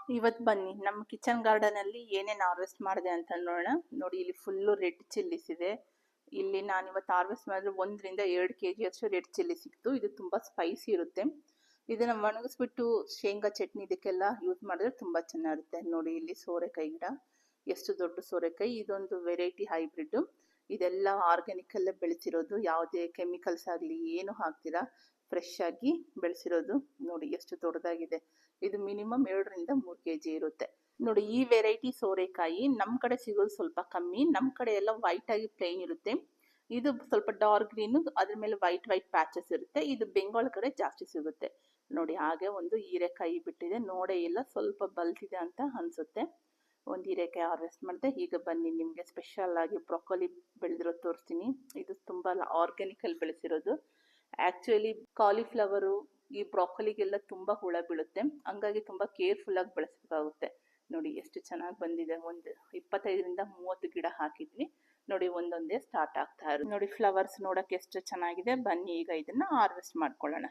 ಇವತ್ತು ಬನ್ನಿ ನಮ್ಮ ಕಿಚನ್ ಗಾರ್ಡನ್ ಅಲ್ಲಿ ಏನೇನು ಹಾರ್ವೆಸ್ಟ್ ಮಾಡಿದೆ ಅಂತ ನೋಡೋಣ. ನೋಡಿ ಇಲ್ಲಿ ಫುಲ್ಲು ರೆಡ್ ಚಿಲ್ಲಿಸ್ ಇದೆ. ಇಲ್ಲಿ ನಾನು ಇವತ್ತು ಹಾರ್ವೆಸ್ಟ್ ಮಾಡಿದ್ರೆ 1 ರಿಂದ 2 kg ಅಷ್ಟು ರೆಡ್ ಚಿಲ್ಲಿ ಸಿಕ್ತು. ಇದು ತುಂಬಾ ಸ್ಪೈಸಿ ಇರುತ್ತೆ. ಇದನ್ನ ಒಣಗಿಸ್ಬಿಟ್ಟು ಶೇಂಗಾ ಚಟ್ನಿ ಇದಕ್ಕೆಲ್ಲ ಯೂಸ್ ಮಾಡಿದ್ರೆ ತುಂಬಾ ಚೆನ್ನಾಗಿರುತ್ತೆ. ನೋಡಿ ಇಲ್ಲಿ ಸೋರೆಕಾಯಿ ಗಿಡ, ಎಷ್ಟು ದೊಡ್ಡ ಸೋರೆಕಾಯಿ. ಇದೊಂದು ವೆರೈಟಿ ಹೈಬ್ರಿಡ್. ಇದೆಲ್ಲ ಆರ್ಗ್ಯಾನಿಕ್ ಅಲ್ಲೇ ಬೆಳೆಸಿರೋದು, ಯಾವುದೇ ಕೆಮಿಕಲ್ಸ್ ಆಗಲಿ ಏನು ಹಾಕ್ತೀರಾ, ಫ್ರೆಶ್ ಆಗಿ ಬೆಳೆಸಿರೋದು. ನೋಡಿ ಎಷ್ಟು ದೊಡ್ಡದಾಗಿದೆ. ಇದು ಮಿನಿಮಮ್ 2 ರಿಂದ 3 kg ಇರುತ್ತೆ. ನೋಡಿ ಈ ವೆರೈಟಿ ಸೋರೆಕಾಯಿ ನಮ್ಮ ಕಡೆ ಸಿಗೋದು ಸ್ವಲ್ಪ ಕಮ್ಮಿ. ನಮ್ಮ ಕಡೆ ಎಲ್ಲ ವೈಟ್ ಆಗಿ ಪ್ಲೇನ್ ಇರುತ್ತೆ. ಇದು ಸ್ವಲ್ಪ ಡಾರ್ಕ್ ಗ್ರೀನ್, ಅದ್ರ ಮೇಲೆ ವೈಟ್ ವೈಟ್ ಪ್ಯಾಚಸ್ ಇರುತ್ತೆ. ಇದು ಬೆಂಗಾಲ್ ಕಡೆ ಜಾಸ್ತಿ ಸಿಗುತ್ತೆ. ನೋಡಿ ಹಾಗೆ ಒಂದು ಹೀರೆಕಾಯಿ ಬಿಟ್ಟಿದೆ, ನೋಡೇ ಇಲ್ಲ, ಸ್ವಲ್ಪ ಬಲ್ತಿದೆ ಅಂತ ಅನ್ಸುತ್ತೆ. ಒಂದು ಹೀರೆಕಾಯಿ ಹಾರ್ವೆಸ್ಟ್ ಮಾಡಿದೆ. ಈಗ ಬನ್ನಿ ನಿಮಗೆ ಸ್ಪೆಷಲ್ ಆಗಿ ಬ್ರೊಕೊಲಿ ಬೆಳೆದಿರೋದು ತೋರಿಸ್ತೀನಿ. ಇದು ತುಂಬಾ ಆರ್ಗ್ಯಾನಿಕ್ ಅಲ್ಲಿ ಬೆಳೆಸಿರೋದು. ಆಕ್ಚುಲಿ ಕಾಲಿಫ್ಲವರು, ಈ ಬ್ರಾಕೊಲಿಗೆಲ್ಲ ತುಂಬಾ ಹುಳ ಬೀಳುತ್ತೆ, ಹಂಗಾಗಿ ತುಂಬಾ ಕೇರ್ಫುಲ್ ಆಗಿ ಬೆಳೆಸಬೇಕಾಗುತ್ತೆ. ನೋಡಿ ಎಷ್ಟು ಚೆನ್ನಾಗಿ ಬಂದಿದೆ. ಒಂದು 25 ರಿಂದ 30 ಗಿಡ ಹಾಕಿದ್ವಿ. ನೋಡಿ ಒಂದೊಂದೇ ಸ್ಟಾರ್ಟ್ ಆಗ್ತಾ ಇರೋದು. ನೋಡಿ ಫ್ಲವರ್ಸ್ ನೋಡಕ್ಕೆ ಎಷ್ಟು ಚೆನ್ನಾಗಿದೆ. ಬನ್ನಿ ಈಗ ಇದನ್ನ ಹಾರ್ವೆಸ್ಟ್ ಮಾಡ್ಕೊಳ್ಳೋಣ.